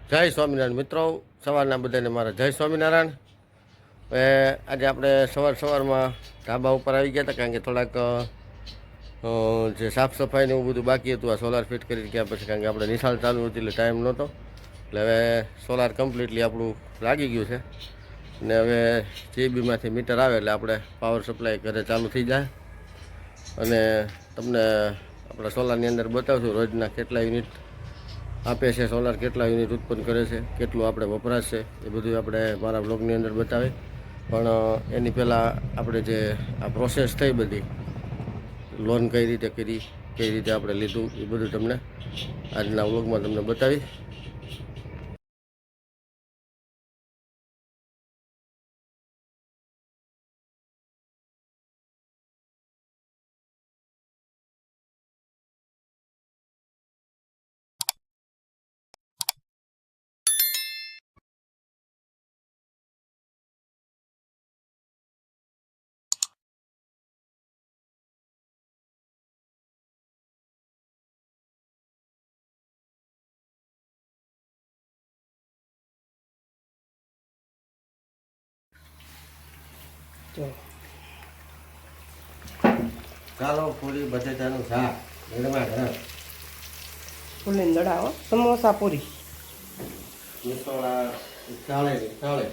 જય સ્વામિનારાયણ મિત્રો, સવારના બધાને મારા જય સ્વામિનારાયણ. હવે આજે આપણે સવારમાં ધાબા ઉપર આવી ગયા હતા, કારણ કે થોડાક જે સાફ સફાઈને એવું બધું બાકી હતું. આ સોલાર ફિટ કરી ગયા પછી, કારણ કે આપણે નિશાળ ચાલુ હતી એટલે ટાઈમ નહોતો. એટલે હવે સોલાર કમ્પ્લીટલી આપણું લાગી ગયું છે ને હવે જીબીમાંથી મીટર આવે એટલે આપણે પાવર સપ્લાય ઘરે ચાલુ થઈ જાય. અને તમને આપણા સોલારની અંદર બતાવશું રોજના કેટલા યુનિટ આપે છે, સોલાર કેટલા યુનિટ ઉત્પન્ન કરે છે, કેટલું આપણે વપરાશ છે, એ બધું આપણે મારા બ્લોગની અંદર બતાવે. પણ એની પહેલાં આપણે જે આ પ્રોસેસ થઈ બધી, લોન કઈ રીતે કરી, કઈ રીતે આપણે લીધું, એ બધું તમને આજના વ્લોગમાં તમને બતાવી. ચાલો પૂરી બટેટાનું શાક ગરમા ગરમ, ફૂલીને દડાવો, સમોસા પૂરી. ચાલે ચાલે.